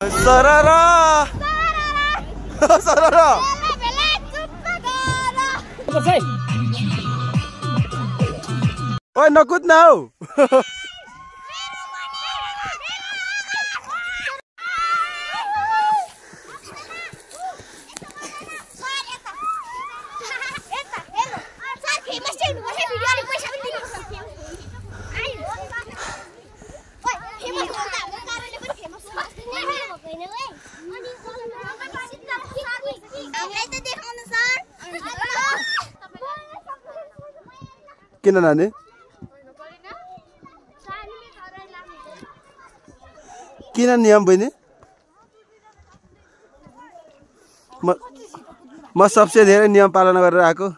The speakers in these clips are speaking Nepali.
Sarara. Sarara. Oi, नकुद्न हौ। किन नानी? किन नियम बहिनी? म सबसे धेरै नियम पालना गरेर आएको।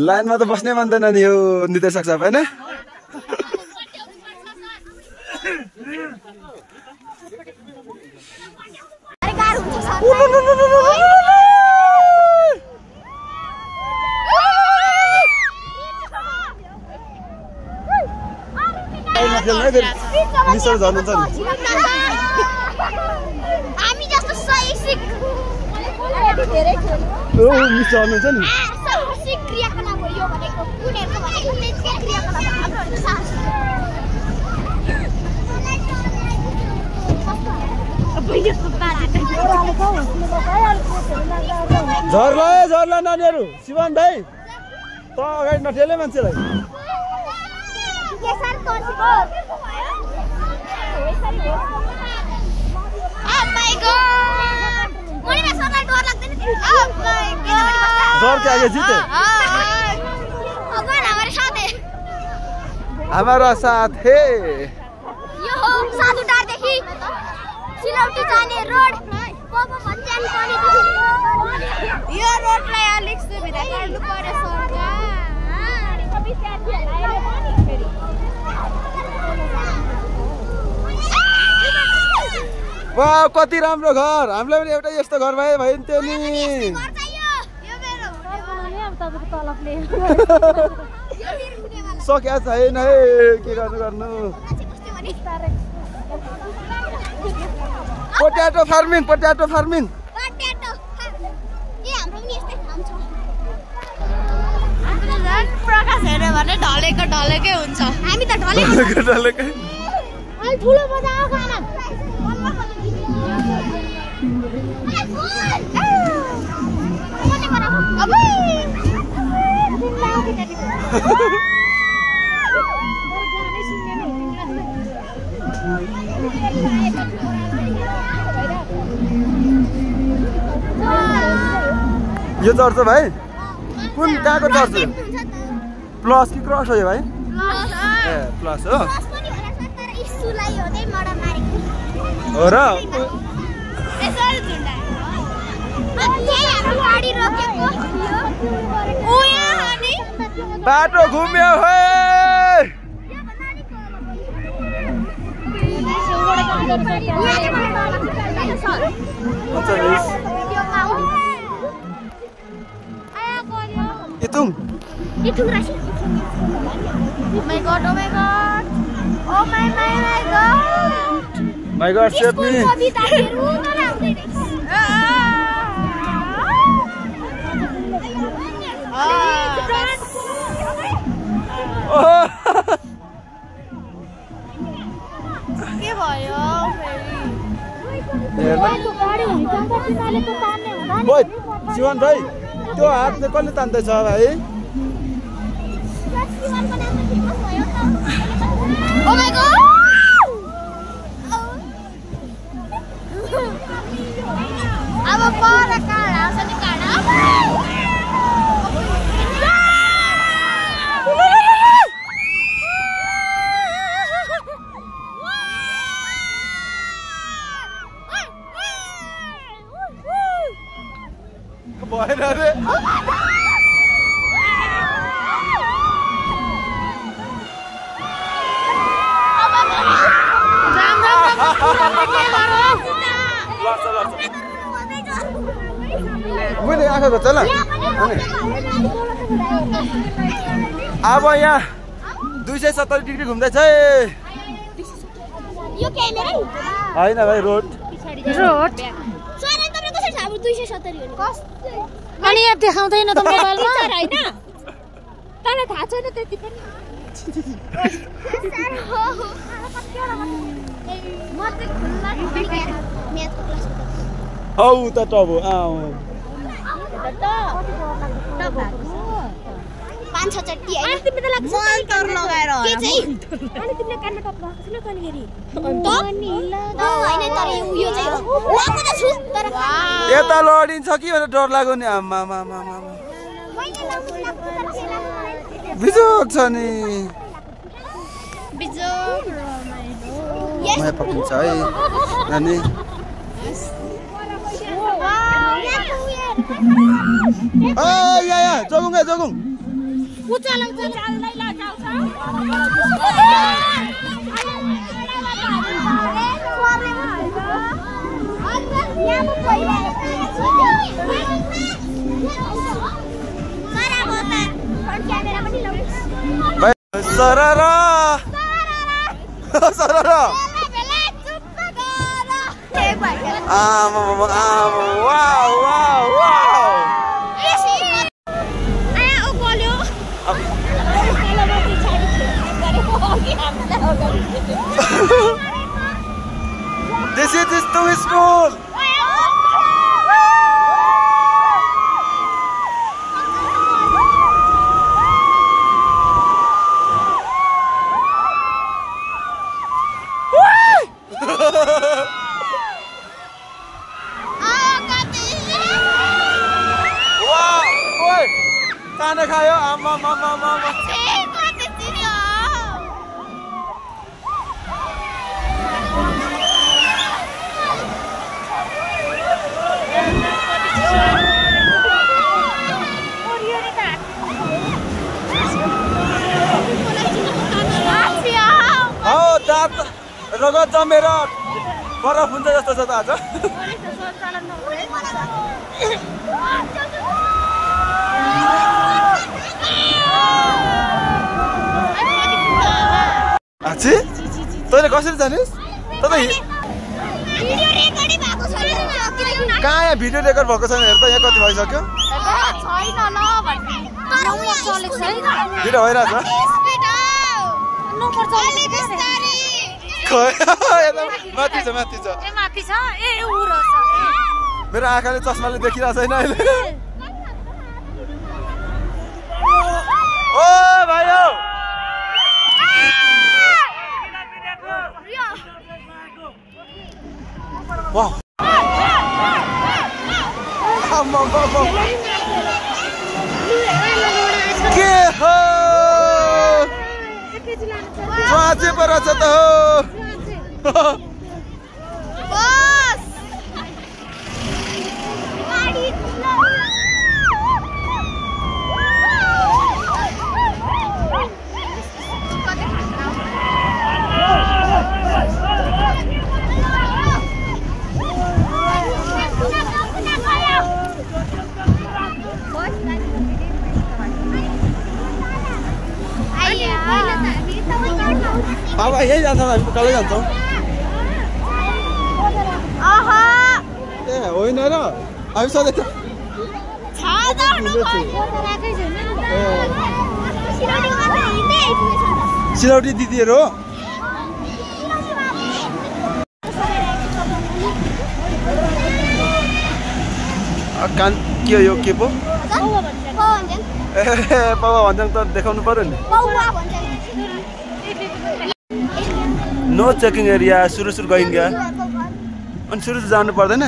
लाइनमा त बस्नै मान्दैन नि यो निर्देशक साहब हैन? मिसर जानुहुन्छ नि। हामी जस्तो साहसिक मिस जानुहुन्छ नि। साहसिक क्रियाकलाप हो यो भनेको। उनीहरुको भनेको नेचुरल क्रियाकलाप हाम्रो साहस। झर्ला नानीहरु। शिवन भाइ त अगाडि नठेले मान्छेलाई। डर के आगे जीते। हमारा साथ है। यो हो साधुटारदेखि सिलौटी जाने रोड। यो रोडलाई अलिक सुविधा गर्नु पर्यो सरकार। वाह कति राम्रो घर। हामीलाई पनि एउटा यस्तो घर भए भइन्थ्यो नि। सक्या छैन है के गर्नु। Potato farming. प्रकाश हेर्यो भने ढलेकै हुन्छ। हामी त ढलेकै। ठुलो बजाऊ खाना। यो चर्च हो भाइ? कुन कहाँको चर्च हो? प्लस कि क्रस हो यो भाइ? ए प्लस हो। हो र? बाटो घुम्यो है। Itung Rasi. Oh my god. Oh My God, save me. के भयो Boy, Siwan भाइ त्यो हातले कसले तान्दैछ भाइ Oh my God! अब पर काढा सनी काढा भएन रे मैले आँखा खोज्छ ल अब यहाँ 270 डिग्री घुम्दैछ यो क्यामेरा होइन भाइ रोड अनि यहाँ देखाउँदैन त मोबाइलमा हैन तँलाई थाहा छैन त्यति पनि हौ त टबो आऊ पाँच छ चट्टी हैन तिमीले त लाग्छ तर लगाएर के चाहिँ अनि तिमीले कानमा टप लगाएको छैन कनिगरी हैन तर यो चाहिँ लगाएको त छु तर यता लडिन्छ कि भनेर डर लाग्यो नि आमा बिजोक छ नि बिजोक माया पकिन्छ है नानी या जोगुङ उचाल्दै ला जाउँछ सररा This is this to school. Wow, boy, tanda kayo, mama. रगत जमेर बरफ हुन्छ जस्तो छ त आज आछि तैले कसरी जानिस् त कहाँ यहाँ भिडियो रेकर्ड भएको छैन हेर त यहाँ कति भइसक्यो भिडियो भइरहेछ माथि छ मेरो आँखाले चस्माले देखिरहेको छैन अहिले ओ भाइयो वाह के हो स्वाचे पर छ त हो बस अब यही जान्छ हामी कहिले जान्छौँ आहा ए होइन र हामी सधैँ त सिलौटी दिदीहरू हो कान के हो यो के पो पावा भन्छन् त देखाउनु पर्यो नि नो चेकिङ एरिया सुरु गइङ्गा अनि सुरु जानु पर्दैन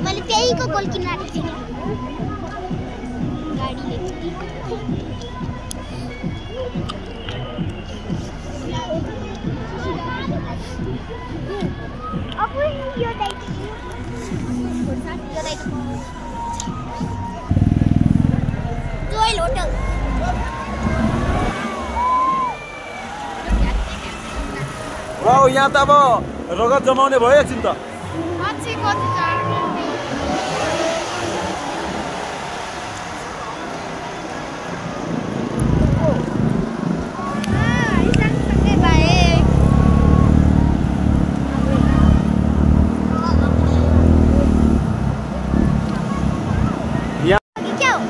मैले त्यहीको गोल किनार थिएँ गाडीले अब यो दाइट जोयल होटल वाउ यहाँ त अब रगत जमाउने भयो एकछिन त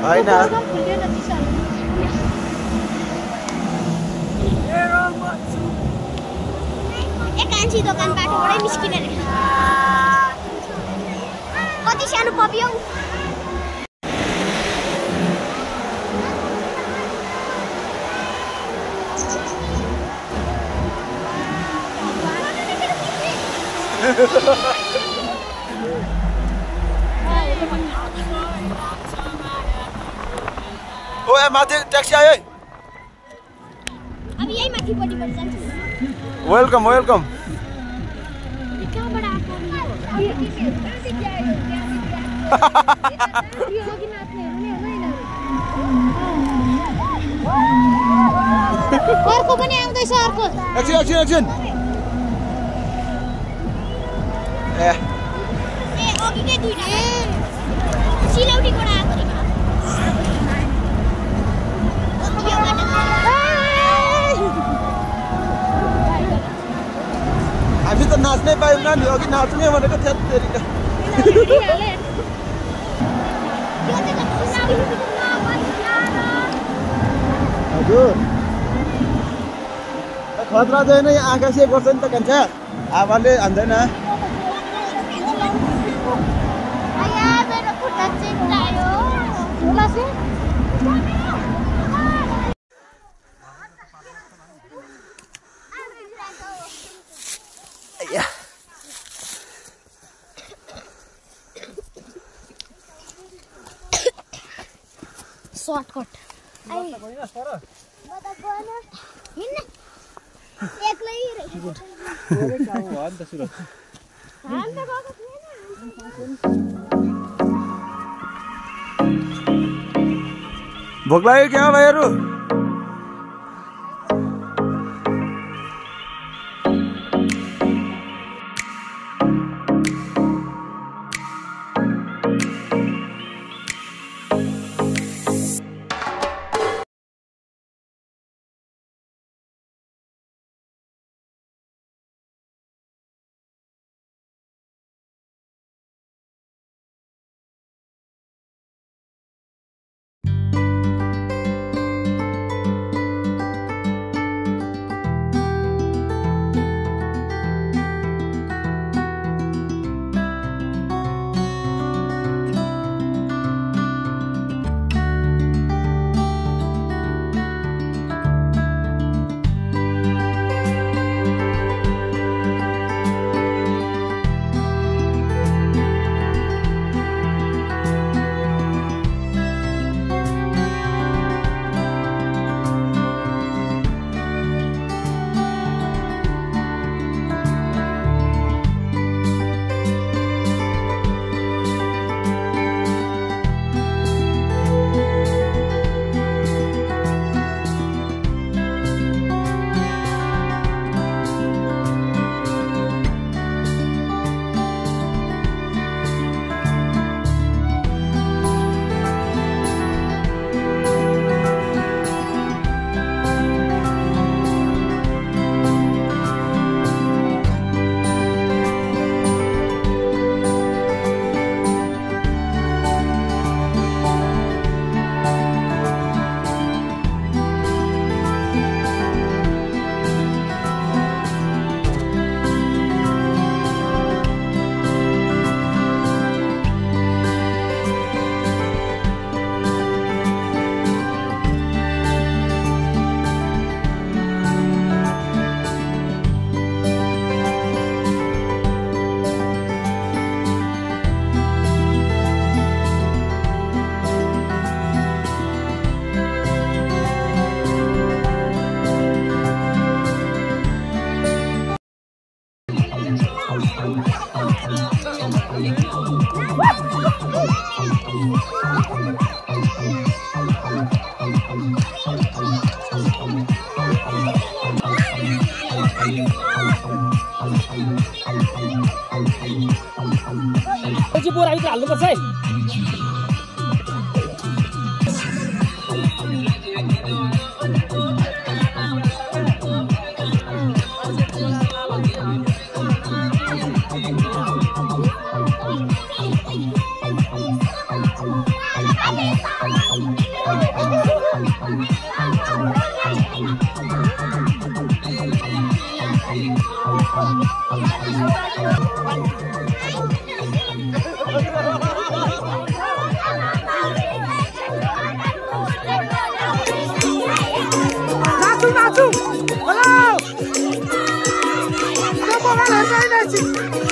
होइन कान्छी दोकान बाटोबाटै निस्किने रे कति सानो पपी हौ ओ ए माथि ट्याक्सी आयो है अब यही माथिपट्टि जान्छ वेलकम वेलकम अर्को पनि आउँदैछ अर्को एकछिन एकछिन एकछिन ए अघिकै दुईटा सिलौटीबाट आएको हामी त नाच्नै पायौँ नि अघि नाच्ने भनेको थियो हजुर खतरा छैन यहाँ आँखा से गर्छ नि त कान्छा आमाले हान्दैन शॉर्टकट भोक लाग्यो क्या भाइहरू पछि बोरा भित्र हाल्नुपर्छ है Nachu! Hello! Come on,